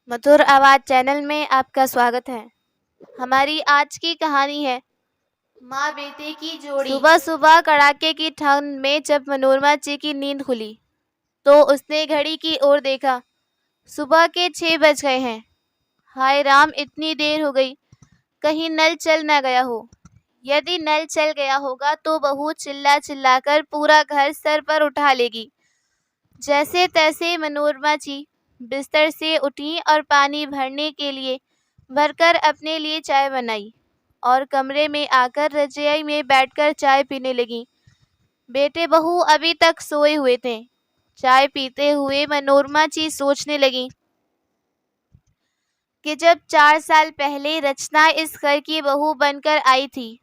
मधुर आवाज़ चैनल में आपका स्वागत है। हमारी आज की कहानी है माँ बेटे की जोड़ी। सुबह सुबह कड़ाके की ठंड में जब मनोरमा जी की नींद खुली तो उसने घड़ी की ओर देखा। सुबह के 6 बज गए हैं। हाय राम, इतनी देर हो गई, कहीं नल चल न गया हो। यदि नल चल गया होगा तो बहू चिल्ला चिल्ला कर पूरा घर सर पर उठा लेगी। जैसे तैसे मनोरमा जी बिस्तर से उठी और पानी भरने के लिए भरकर अपने लिए चाय बनाई और कमरे में आकर रज़ाई में बैठकर चाय पीने लगी। बेटे बहू अभी तक सोए हुए थे। चाय पीते हुए मनोरमा जी सोचने लगी कि जब 4 साल पहले रचना इस घर की बहू बनकर आई थी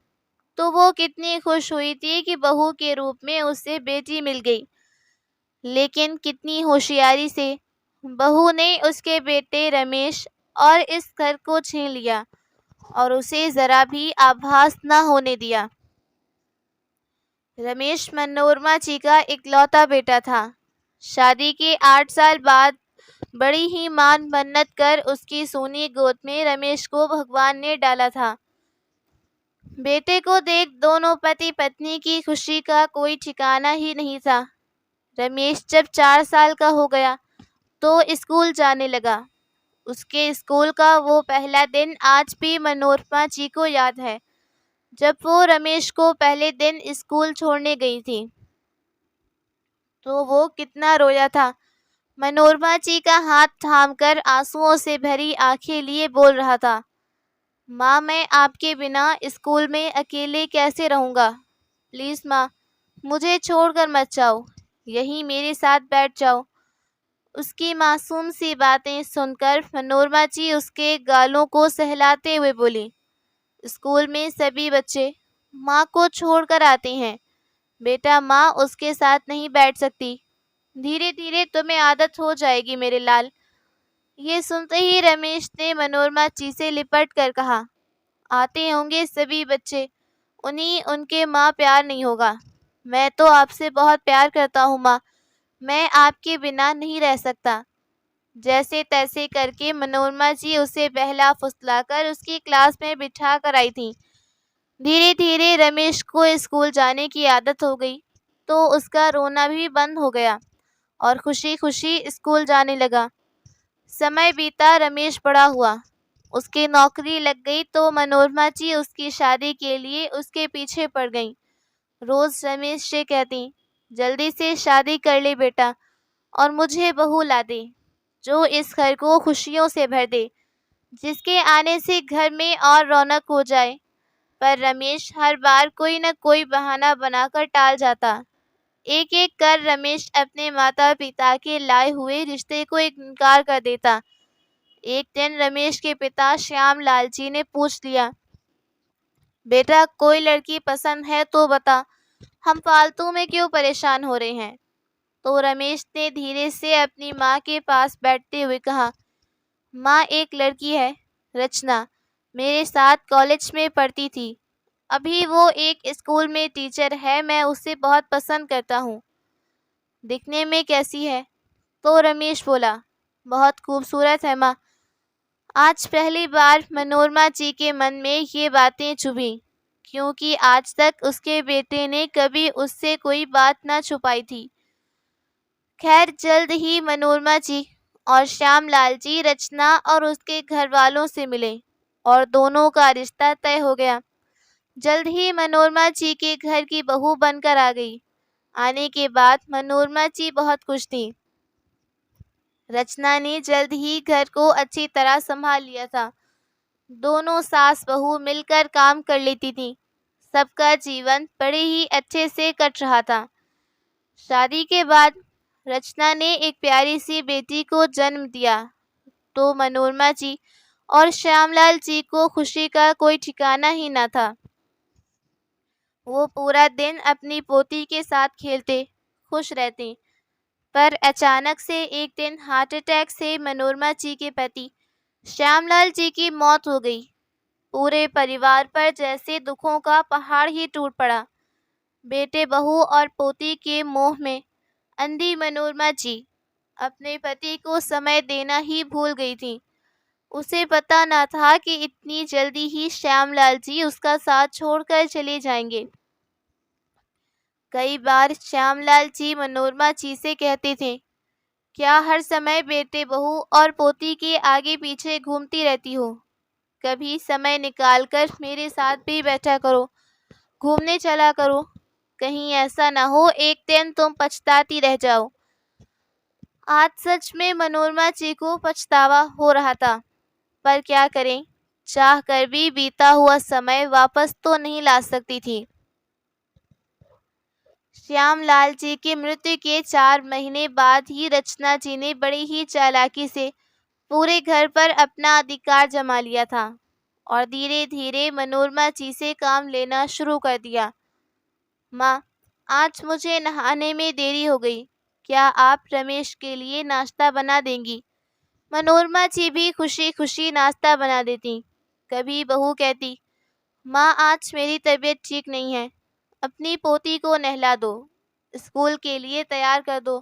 तो वो कितनी खुश हुई थी कि बहू के रूप में उसे बेटी मिल गई। लेकिन कितनी होशियारी से बहू ने उसके बेटे रमेश और इस घर को छीन लिया और उसे जरा भी आभास न होने दिया। रमेश मनोरमा जी का इकलौता बेटा था। शादी के 8 साल बाद बड़ी ही मान मन्नत कर उसकी सोनी गोद में रमेश को भगवान ने डाला था। बेटे को देख दोनों पति पत्नी की खुशी का कोई ठिकाना ही नहीं था। रमेश जब 4 साल का हो गया तो स्कूल जाने लगा। उसके स्कूल का वो पहला दिन आज भी मनोरमा जी को याद है, जब वो रमेश को पहले दिन स्कूल छोड़ने गई थी तो वो कितना रोया था। मनोरमा जी का हाथ थामकर आंसुओं से भरी आंखें लिए बोल रहा था, माँ, मैं आपके बिना स्कूल में अकेले कैसे रहूँगा। प्लीज़ माँ, मुझे छोड़कर मत जाओ, यहीं मेरे साथ बैठ जाओ। उसकी मासूम सी बातें सुनकर मनोरमा जी उसके गालों को सहलाते हुए बोली, स्कूल में सभी बच्चे माँ को छोड़कर आते हैं बेटा, माँ उसके साथ नहीं बैठ सकती। धीरे धीरे तुम्हें आदत हो जाएगी मेरे लाल। ये सुनते ही रमेश ने मनोरमा जी से लिपट कर कहा, आते होंगे सभी बच्चे, उन्हीं उनके माँ प्यार नहीं होगा। मैं तो आपसे बहुत प्यार करता हूँ माँ, मैं आपके बिना नहीं रह सकता। जैसे तैसे करके मनोरमा जी उसे बहला फुसलाकर उसकी क्लास में बिठा कर आई थी। धीरे धीरे रमेश को स्कूल जाने की आदत हो गई तो उसका रोना भी बंद हो गया और खुशी खुशी स्कूल जाने लगा। समय बीता, रमेश बड़ा हुआ, उसकी नौकरी लग गई तो मनोरमा जी उसकी शादी के लिए उसके पीछे पड़ गईं। रोज रमेश से कहती, जल्दी से शादी कर ले बेटा और मुझे बहू ला दे जो इस घर को खुशियों से भर दे, जिसके आने से घर में और रौनक हो जाए। पर रमेश हर बार कोई न कोई बहाना बनाकर टाल जाता। एक एक कर रमेश अपने माता पिता के लाए हुए रिश्ते को इनकार कर देता। एक दिन रमेश के पिता श्याम लाल जी ने पूछ लिया, बेटा कोई लड़की पसंद है तो बता, हम फालतू में क्यों परेशान हो रहे हैं। तो रमेश ने धीरे से अपनी माँ के पास बैठते हुए कहा, माँ, एक लड़की है रचना, मेरे साथ कॉलेज में पढ़ती थी, अभी वो एक स्कूल में टीचर है, मैं उसे बहुत पसंद करता हूँ। दिखने में कैसी है। तो रमेश बोला, बहुत खूबसूरत है माँ। आज पहली बार मनोरमा जी के मन में ये बातें चुभी, क्योंकि आज तक उसके बेटे ने कभी उससे कोई बात ना छुपाई थी। खैर जल्द ही मनोरमा जी और श्यामलाल जी रचना और उसके घर वालों से मिले और दोनों का रिश्ता तय हो गया। जल्द ही मनोरमा जी के घर की बहू बनकर आ गई। आने के बाद मनोरमा जी बहुत खुश थी। रचना ने जल्द ही घर को अच्छी तरह संभाल लिया था। दोनों सास बहू मिलकर काम कर लेती थी। सबका जीवन बड़े ही अच्छे से कट रहा था। शादी के बाद रचना ने एक प्यारी सी बेटी को जन्म दिया तो मनोरमा जी और श्यामलाल जी को खुशी का कोई ठिकाना ही न था। वो पूरा दिन अपनी पोती के साथ खेलते, खुश रहते। पर अचानक से एक दिन हार्ट अटैक से मनोरमा जी के पति श्यामलाल जी की मौत हो गई। पूरे परिवार पर जैसे दुखों का पहाड़ ही टूट पड़ा। बेटे बहू और पोती के मोह में अंधी मनोरमा जी अपने पति को समय देना ही भूल गई थी। उसे पता न था कि इतनी जल्दी ही श्यामलाल जी उसका साथ छोड़कर चले जाएंगे। कई बार श्यामलाल जी मनोरमा जी से कहते थे, क्या हर समय बेटे बहू और पोती के आगे पीछे घूमती रहती हो? कभी समय निकालकर मेरे साथ भी बैठा करो, घूमने चला करो। कहीं ऐसा न हो एक दिन तुम पछताती रह जाओ। आज सच में मनोरमा जी को पछतावा हो रहा था, पर क्या करें, चाह कर भी बीता हुआ समय वापस तो नहीं ला सकती थी। श्यामलाल जी की मृत्यु के 4 महीने बाद ही रचना जी ने बड़ी ही चालाकी से पूरे घर पर अपना अधिकार जमा लिया था और धीरे धीरे मनोरमा जी से काम लेना शुरू कर दिया। माँ, आज मुझे नहाने में देरी हो गई, क्या आप रमेश के लिए नाश्ता बना देंगी? मनोरमा जी भी खुशी खुशी नाश्ता बना देती। कभी बहू कहती, माँ आज मेरी तबीयत ठीक नहीं है, अपनी पोती को नहला दो, स्कूल के लिए तैयार कर दो,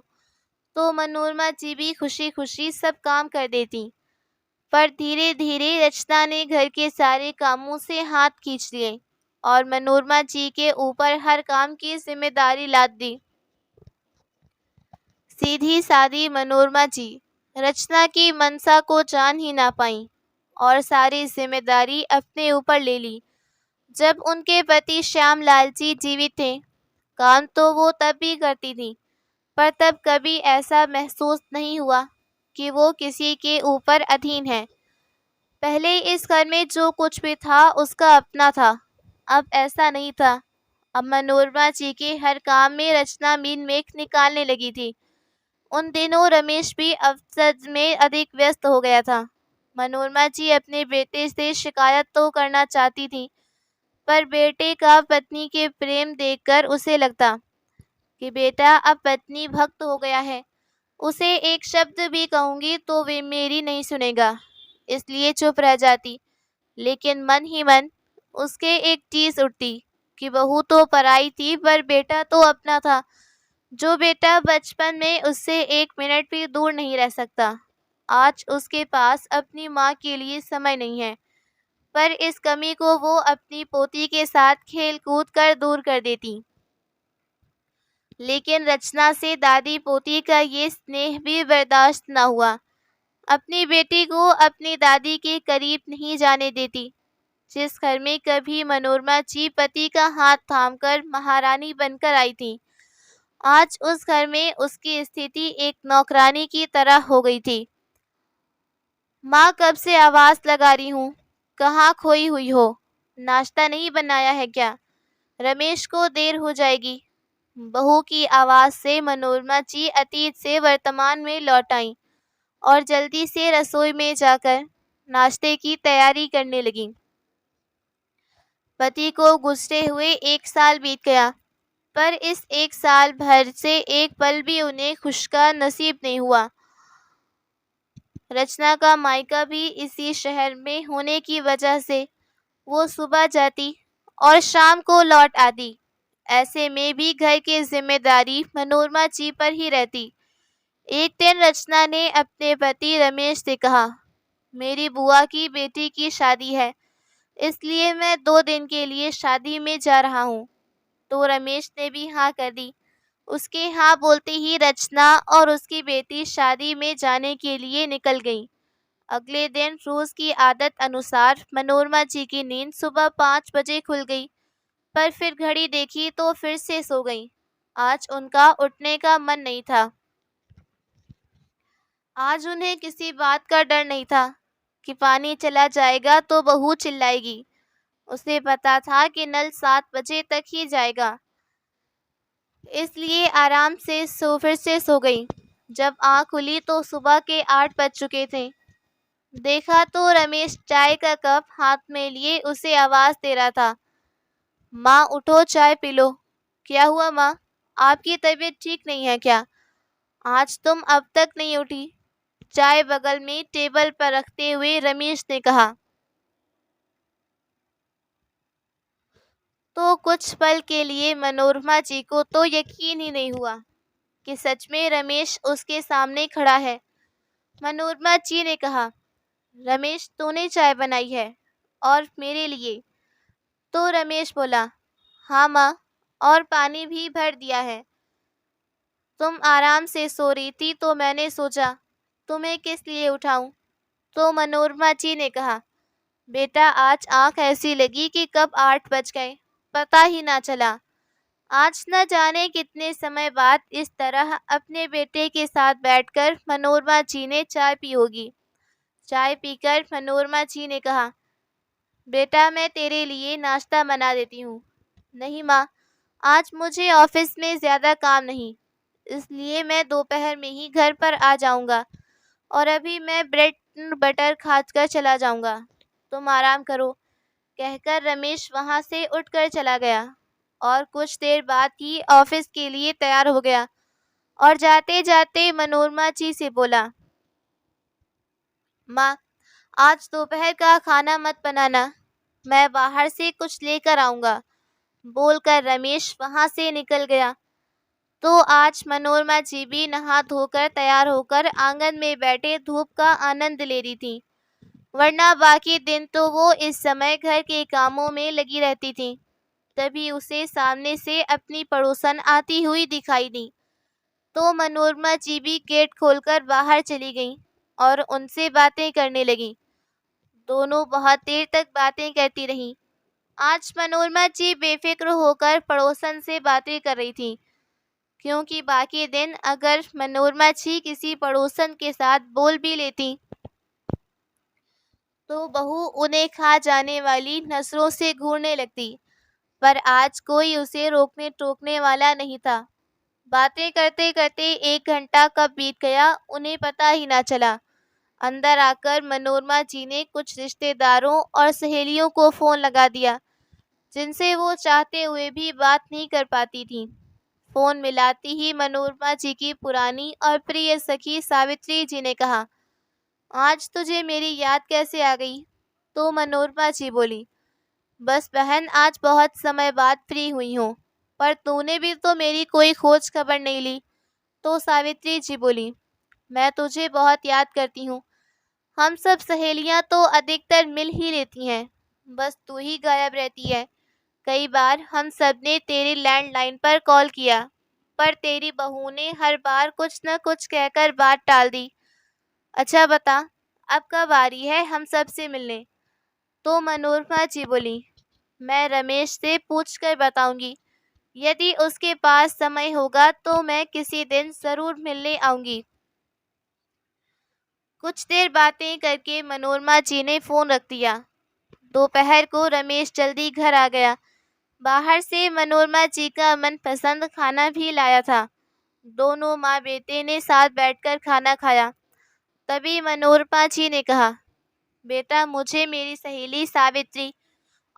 तो मनोरमा जी भी खुशी खुशी सब काम कर देती। पर धीरे धीरे रचना ने घर के सारे कामों से हाथ खींच लिए और मनोरमा जी के ऊपर हर काम की जिम्मेदारी लाद दी। सीधी सादी मनोरमा जी रचना की मनसा को जान ही ना पाई और सारी जिम्मेदारी अपने ऊपर ले ली। जब उनके पति श्यामलाल जी जीवित थे, काम तो वो तब भी करती थी, पर तब कभी ऐसा महसूस नहीं हुआ कि वो किसी के ऊपर अधीन है। पहले इस घर में जो कुछ भी था उसका अपना था, अब ऐसा नहीं था। अब मनोरमा जी के हर काम में रचना मीन मेख निकालने लगी थी। उन दिनों रमेश भी अफसर में अधिक व्यस्त हो गया था। मनोरमा जी अपने बेटे से शिकायत तो करना चाहती थी, पर बेटे का पत्नी के प्रेम देखकर उसे लगता कि बेटा अब पत्नी भक्त हो गया है, उसे एक शब्द भी कहूँगी तो वे मेरी नहीं सुनेगा, इसलिए चुप रह जाती। लेकिन मन ही मन उसके एक चीज उठती कि बहू तो पराई थी पर बेटा तो अपना था, जो बेटा बचपन में उससे 1 मिनट भी दूर नहीं रह सकता। आज उसके पास अपनी माँ के लिए समय नहीं है, पर इस कमी को वो अपनी पोती के साथ खेल कूद कर दूर कर देती। लेकिन रचना से दादी पोती का ये स्नेह भी बर्दाश्त न हुआ। अपनी बेटी को अपनी दादी के करीब नहीं जाने देती। जिस घर में कभी मनोरमा जी पति का हाथ थामकर महारानी बनकर आई थी, आज उस घर में उसकी स्थिति एक नौकरानी की तरह हो गई थी। माँ, कब से आवाज लगा रही हूँ, कहाँ खोई हुई हो? नाश्ता नहीं बनाया है क्या? रमेश को देर हो जाएगी। बहू की आवाज से मनोरमा जी अतीत से वर्तमान में लौट आई और जल्दी से रसोई में जाकर नाश्ते की तैयारी करने लगी। पति को गुजरे हुए 1 साल बीत गया, पर इस 1 साल भर से एक पल भी उन्हें खुश का नसीब नहीं हुआ। रचना का मायका भी इसी शहर में होने की वजह से वो सुबह जाती और शाम को लौट आती। ऐसे में भी घर की जिम्मेदारी मनोरमा जी पर ही रहती। एक दिन रचना ने अपने पति रमेश से कहा, मेरी बुआ की बेटी की शादी है, इसलिए मैं 2 दिन के लिए शादी में जा रहा हूँ। तो रमेश ने भी हाँ कर दी। उसके हाँ बोलते ही रचना और उसकी बेटी शादी में जाने के लिए निकल गईं। अगले दिन रोज की आदत अनुसार मनोरमा जी की नींद सुबह 5 बजे खुल गई, पर फिर घड़ी देखी तो फिर से सो गईं। आज उनका उठने का मन नहीं था। आज उन्हें किसी बात का डर नहीं था कि पानी चला जाएगा तो बहू चिल्लाएगी। उसे पता था कि नल 7 बजे तक ही जाएगा, इसलिए आराम से फिर से सो गई। जब आँख खुली तो सुबह के 8 बज चुके थे। देखा तो रमेश चाय का कप हाथ में लिए उसे आवाज दे रहा था, माँ उठो, चाय पी लो। क्या हुआ माँ, आपकी तबीयत ठीक नहीं है क्या? आज तुम अब तक नहीं उठी। चाय बगल में टेबल पर रखते हुए रमेश ने कहा। तो कुछ पल के लिए मनोरमा जी को तो यकीन ही नहीं हुआ कि सच में रमेश उसके सामने खड़ा है। मनोरमा जी ने कहा, रमेश, तूने चाय बनाई है? और मेरे लिए? तो रमेश बोला, हाँ माँ, और पानी भी भर दिया है। तुम आराम से सो रही थी तो मैंने सोचा तुम्हें किस लिए उठाऊं। तो मनोरमा जी ने कहा, बेटा आज आंख ऐसी लगी कि कब 8 बज गए पता ही ना चला। आज न जाने कितने समय बाद इस तरह अपने बेटे के साथ बैठकर मनोरमा जी ने चाय पी होगी। चाय पीकर मनोरमा जी ने कहा, बेटा मैं तेरे लिए नाश्ता बना देती हूँ। नहीं माँ, आज मुझे ऑफिस में ज़्यादा काम नहीं, इसलिए मैं दोपहर में ही घर पर आ जाऊँगा और अभी मैं ब्रेड बटर खाकर चला जाऊँगा। तुम आराम करो, कहकर रमेश वहाँ से उठकर चला गया और कुछ देर बाद ही ऑफिस के लिए तैयार हो गया और जाते जाते मनोरमा जी से बोला, माँ आज दोपहर का खाना मत बनाना, मैं बाहर से कुछ लेकर आऊँगा। बोलकर रमेश वहाँ से निकल गया। तो आज मनोरमा जी भी नहा धोकर तैयार होकर आंगन में बैठे धूप का आनंद ले रही थी, वरना बाकी दिन तो वो इस समय घर के कामों में लगी रहती थी। तभी उसे सामने से अपनी पड़ोसन आती हुई दिखाई दी। तो मनोरमा जी भी गेट खोलकर बाहर चली गईं और उनसे बातें करने लगीं। दोनों बहुत देर तक बातें करती रहीं। आज मनोरमा जी बेफिक्र होकर पड़ोसन से बातें कर रही थी, क्योंकि बाकी दिन अगर मनोरमा जी किसी पड़ोसन के साथ बोल भी लेती तो बहू उन्हें खा जाने वाली नजरों से घूरने लगती। पर आज कोई उसे रोकने टोकने वाला नहीं था। बातें करते करते 1 घंटा कब बीत गया उन्हें पता ही ना चला। अंदर आकर मनोरमा जी ने कुछ रिश्तेदारों और सहेलियों को फ़ोन लगा दिया, जिनसे वो चाहते हुए भी बात नहीं कर पाती थीं। फ़ोन मिलाती ही मनोरमा जी की पुरानी और प्रिय सखी सावित्री जी ने कहा, आज तुझे मेरी याद कैसे आ गई? तो मनोरमा जी बोली, बस बहन आज बहुत समय बाद फ्री हुई हूँ, पर तूने भी तो मेरी कोई खोज खबर नहीं ली। तो सावित्री जी बोली, मैं तुझे बहुत याद करती हूँ। हम सब सहेलियाँ तो अधिकतर मिल ही लेती हैं, बस तू ही गायब रहती है। कई बार हम सब ने तेरी लैंडलाइन पर कॉल किया, पर तेरी बहू ने हर बार कुछ न कुछ कहकर बात टाल दी। अच्छा बता, अब कब आ रही है हम सब से मिलने? तो मनोरमा जी बोली, मैं रमेश से पूछ कर बताऊंगी। यदि उसके पास समय होगा तो मैं किसी दिन ज़रूर मिलने आऊंगी। कुछ देर बातें करके मनोरमा जी ने फ़ोन रख दिया। दोपहर को रमेश जल्दी घर आ गया। बाहर से मनोरमा जी का मनपसंद खाना भी लाया था। दोनों माँ बेटे ने साथ बैठकर खाना खाया। तभी मनोरमा जी ने कहा, बेटा मुझे मेरी सहेली सावित्री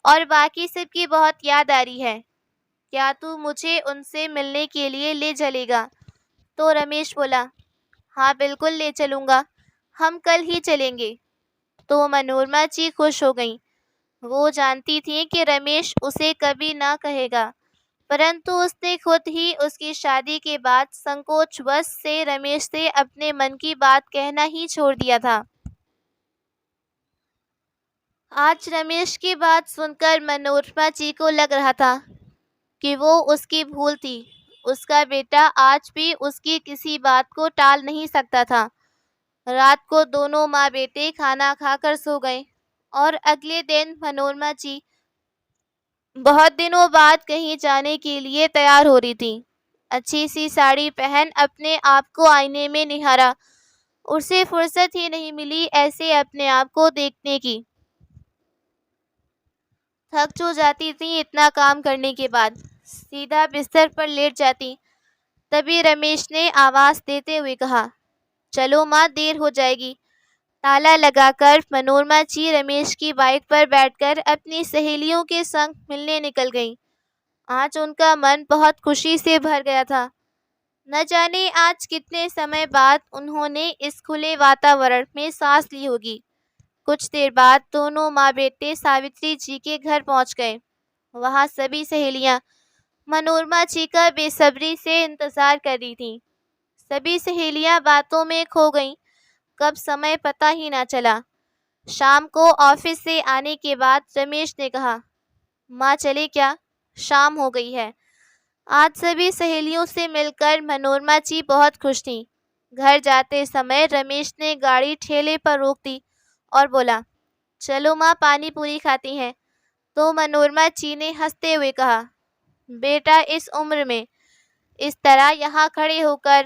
और बाकी सबकी बहुत याद आ रही है। क्या तू मुझे उनसे मिलने के लिए ले चलेगा? तो रमेश बोला, हाँ बिल्कुल ले चलूँगा, हम कल ही चलेंगे। तो मनोरमा जी खुश हो गईं। वो जानती थी कि रमेश उसे कभी ना कहेगा, परंतु उसने खुद ही उसकी शादी के बाद संकोचवश से रमेश से अपने मन की बात कहना ही छोड़ दिया था। आज रमेश की बात सुनकर मनोरमा जी को लग रहा था कि वो उसकी भूल थी। उसका बेटा आज भी उसकी किसी बात को टाल नहीं सकता था। रात को दोनों माँ बेटे खाना खाकर सो गए और अगले दिन मनोरमा जी बहुत दिनों बाद कहीं जाने के लिए तैयार हो रही थी। अच्छी सी साड़ी पहन अपने आप को आईने में निहारा। उसे फुर्सत ही नहीं मिली ऐसे अपने आप को देखने की। थक जो जाती थी इतना काम करने के बाद, सीधा बिस्तर पर लेट जाती। तभी रमेश ने आवाज़ देते हुए कहा, चलो माँ देर हो जाएगी। ताला लगाकर मनोरमा जी रमेश की बाइक पर बैठकर अपनी सहेलियों के संग मिलने निकल गईं। आज उनका मन बहुत खुशी से भर गया था। न जाने आज कितने समय बाद उन्होंने इस खुले वातावरण में सांस ली होगी। कुछ देर बाद दोनों माँ बेटे सावित्री जी के घर पहुंच गए। वहां सभी सहेलियां मनोरमा जी का बेसब्री से इंतजार कर रही थीं। सभी सहेलियां बातों में खो गईं। कब समय पता ही ना चला। शाम को ऑफिस से आने के बाद रमेश ने कहा, माँ चले क्या? शाम हो गई है। आज सभी सहेलियों से मिलकर मनोरमा जी बहुत खुश थीं। घर जाते समय रमेश ने गाड़ी ठेले पर रोक दी और बोला, चलो माँ पानी पूरी खाती हैं। तो मनोरमा जी ने हंसते हुए कहा, बेटा इस उम्र में इस तरह यहाँ खड़े होकर।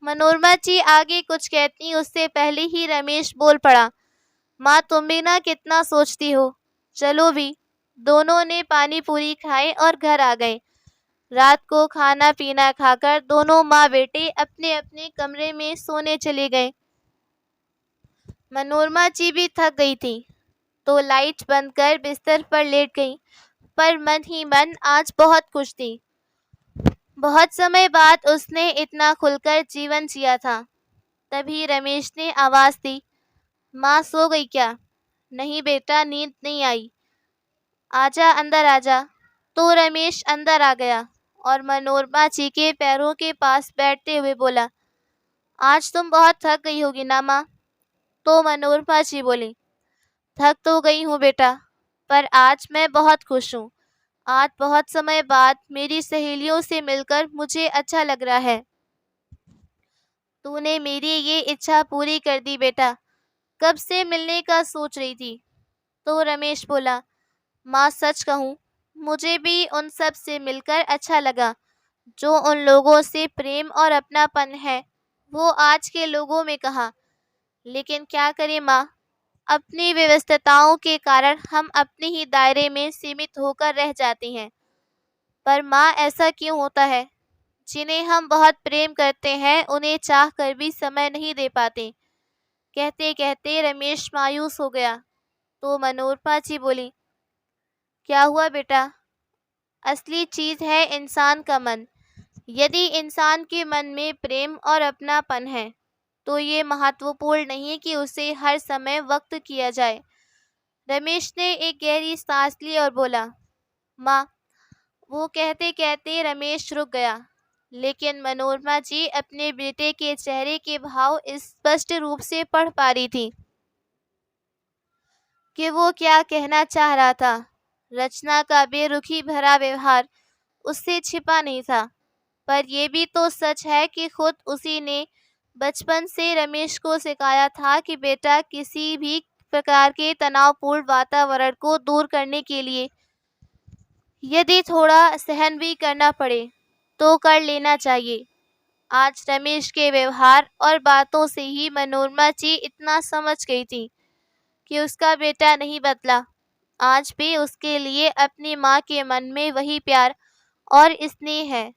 मनोरमा जी आगे कुछ कहती उससे पहले ही रमेश बोल पड़ा, माँ तुम भी ना कितना सोचती हो। चलो भी। दोनों ने पानी पूरी खाई और घर आ गए। रात को खाना पीना खाकर दोनों माँ बेटे अपने अपने कमरे में सोने चले गए। मनोरमा जी भी थक गई थी तो लाइट बंद कर बिस्तर पर लेट गई, पर मन ही मन आज बहुत खुश थी। बहुत समय बाद उसने इतना खुलकर जीवन जिया था। तभी रमेश ने आवाज दी, माँ सो गई क्या? नहीं बेटा, नींद नहीं आई। आजा अंदर आजा। तो रमेश अंदर आ गया और मनोरमा जी के पैरों के पास बैठते हुए बोला, आज तुम बहुत थक गई होगी ना माँ? तो मनोरमा जी बोली, थक तो गई हूँ बेटा, पर आज मैं बहुत खुश हूँ। आज बहुत समय बाद मेरी सहेलियों से मिलकर मुझे अच्छा लग रहा है। तूने मेरी ये इच्छा पूरी कर दी बेटा। कब से मिलने का सोच रही थी। तो रमेश बोला, माँ सच कहूँ, मुझे भी उन सब से मिलकर अच्छा लगा। जो उन लोगों से प्रेम और अपनापन है वो आज के लोगों में कहाँ। लेकिन क्या करें माँ, अपनी व्यस्तताओं के कारण हम अपने ही दायरे में सीमित होकर रह जाते हैं। पर माँ ऐसा क्यों होता है? जिन्हें हम बहुत प्रेम करते हैं उन्हें चाह कर भी समय नहीं दे पाते। कहते कहते रमेश मायूस हो गया। तो मनोरमा जी बोली, क्या हुआ बेटा? असली चीज है इंसान का मन। यदि इंसान के मन में प्रेम और अपनापन है तो ये महत्वपूर्ण नहीं कि उसे हर समय वक्त किया जाए। रमेश ने एक गहरी सांस ली और बोला, माँ। वो कहते कहते रमेश रुक गया, लेकिन मनोरमा जी अपने बेटे के चेहरे के भाव स्पष्ट रूप से पढ़ पा रही थी कि वो क्या कहना चाह रहा था। रचना का बेरुखी भरा व्यवहार उससे छिपा नहीं था, पर यह भी तो सच है कि खुद उसी ने बचपन से रमेश को सिखाया था कि बेटा किसी भी प्रकार के तनावपूर्ण वातावरण को दूर करने के लिए यदि थोड़ा सहन भी करना पड़े तो कर लेना चाहिए। आज रमेश के व्यवहार और बातों से ही मनोरमा जी इतना समझ गई थी कि उसका बेटा नहीं बदला। आज भी उसके लिए अपनी माँ के मन में वही प्यार और स्नेह है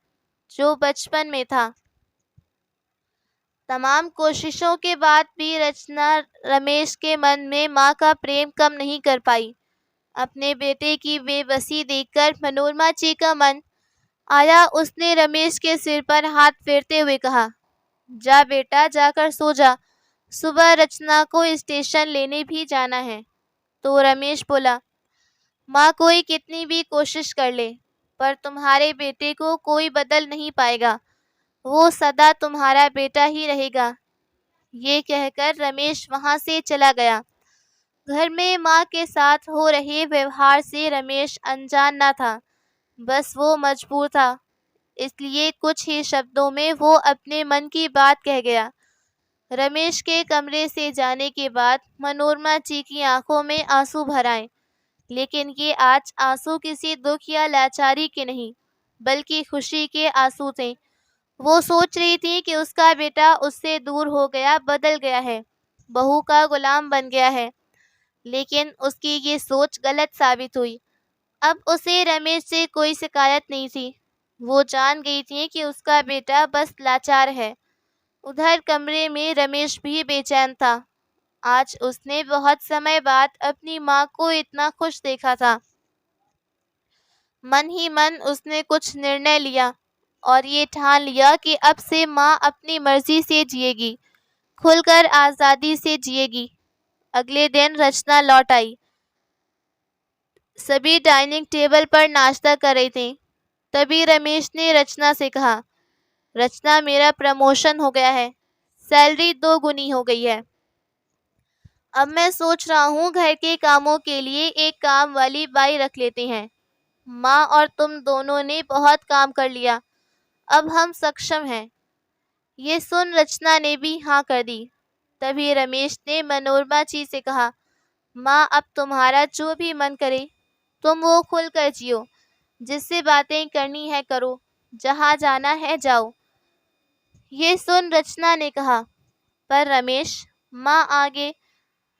जो बचपन में था। तमाम कोशिशों के बाद भी रचना रमेश के मन में माँ का प्रेम कम नहीं कर पाई। अपने बेटे की बेबसी देखकर मनोरमा जी का मन आया। उसने रमेश के सिर पर हाथ फेरते हुए कहा, जा बेटा, जाकर सो जा। सुबह रचना को स्टेशन लेने भी जाना है। तो रमेश बोला, माँ कोई कितनी भी कोशिश कर ले, पर तुम्हारे बेटे को कोई बदल नहीं पाएगा। वो सदा तुम्हारा बेटा ही रहेगा। ये कहकर रमेश वहां से चला गया। घर में माँ के साथ हो रहे व्यवहार से रमेश अनजान न था, बस वो मजबूर था। इसलिए कुछ ही शब्दों में वो अपने मन की बात कह गया। रमेश के कमरे से जाने के बाद मनोरमा जी की आंखों में आंसू भर आए, लेकिन ये आज आंसू किसी दुख या लाचारी के नहीं, बल्कि खुशी के आंसू थे। वो सोच रही थी कि उसका बेटा उससे दूर हो गया, बदल गया है, बहू का गुलाम बन गया है। लेकिन उसकी ये सोच गलत साबित हुई। अब उसे रमेश से कोई शिकायत नहीं थी। वो जान गई थी कि उसका बेटा बस लाचार है। उधर कमरे में रमेश भी बेचैन था। आज उसने बहुत समय बाद अपनी माँ को इतना खुश देखा था। मन ही मन उसने कुछ निर्णय लिया और ये ठान लिया कि अब से माँ अपनी मर्जी से जिएगी, खुलकर आज़ादी से जिएगी। अगले दिन रचना लौट आई। सभी डाइनिंग टेबल पर नाश्ता कर रहे थे। तभी रमेश ने रचना से कहा, रचना मेरा प्रमोशन हो गया है, सैलरी 2 गुनी हो गई है। अब मैं सोच रहा हूँ घर के कामों के लिए एक काम वाली बाई रख लेते हैं। माँ और तुम दोनों ने बहुत काम कर लिया, अब हम सक्षम हैं। ये सुन रचना ने भी हाँ कर दी। तभी रमेश ने मनोरमा जी से कहा, माँ अब तुम्हारा जो भी मन करे तुम वो खुल कर जियो, जिससे बातें करनी है करो, जहाँ जाना है जाओ। ये सुन रचना ने कहा, पर रमेश, माँ आगे।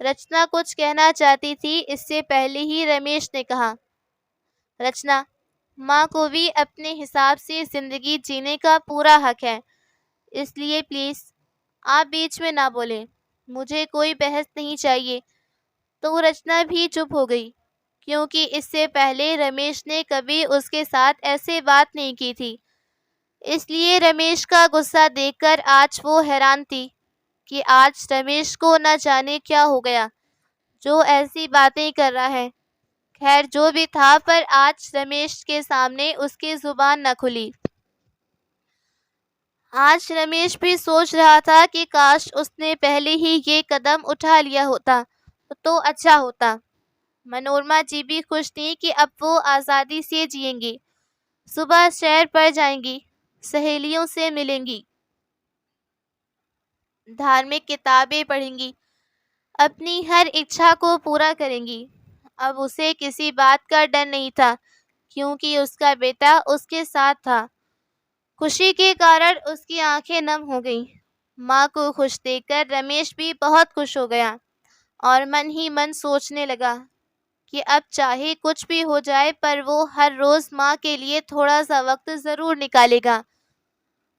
रचना कुछ कहना चाहती थी, इससे पहले ही रमेश ने कहा, रचना, माँ को भी अपने हिसाब से जिंदगी जीने का पूरा हक है, इसलिए प्लीज आप बीच में ना बोलें, मुझे कोई बहस नहीं चाहिए। तो रचना भी चुप हो गई, क्योंकि इससे पहले रमेश ने कभी उसके साथ ऐसे बात नहीं की थी। इसलिए रमेश का गुस्सा देखकर आज वो हैरान थी कि आज रमेश को न जाने क्या हो गया जो ऐसी बातें कर रहा है। खैर जो भी था, पर आज रमेश के सामने उसकी जुबान न खुली। आज रमेश भी सोच रहा था कि काश उसने पहले ही ये कदम उठा लिया होता तो अच्छा होता। मनोरमा जी भी खुश थी कि अब वो आज़ादी से जिएंगी। सुबह सैर पर जाएंगी, सहेलियों से मिलेंगी, धार्मिक किताबें पढ़ेंगी, अपनी हर इच्छा को पूरा करेंगी। अब उसे किसी बात का डर नहीं था, क्योंकि उसका बेटा उसके साथ था। खुशी के कारण उसकी आंखें नम हो गईं। माँ को खुश देखकर रमेश भी बहुत खुश हो गया और मन ही मन सोचने लगा कि अब चाहे कुछ भी हो जाए, पर वो हर रोज माँ के लिए थोड़ा सा वक्त जरूर निकालेगा।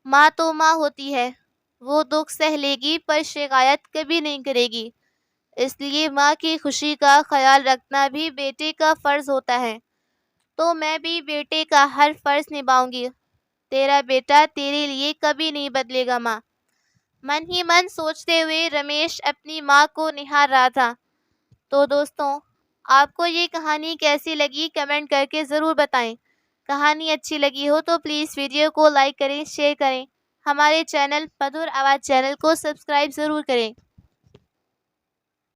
माँ तो माँ होती है, वो दुख सह लेगी पर शिकायत कभी नहीं करेगी। इसलिए माँ की खुशी का ख्याल रखना भी बेटे का फर्ज होता है। तो मैं भी बेटे का हर फर्ज निभाऊंगी। तेरा बेटा तेरे लिए कभी नहीं बदलेगा माँ। मन ही मन सोचते हुए रमेश अपनी माँ को निहार रहा था। तो दोस्तों, आपको ये कहानी कैसी लगी कमेंट करके ज़रूर बताएं। कहानी अच्छी लगी हो तो प्लीज़ वीडियो को लाइक करें, शेयर करें। हमारे चैनल मधुर आवाज़ चैनल को सब्सक्राइब ज़रूर करें।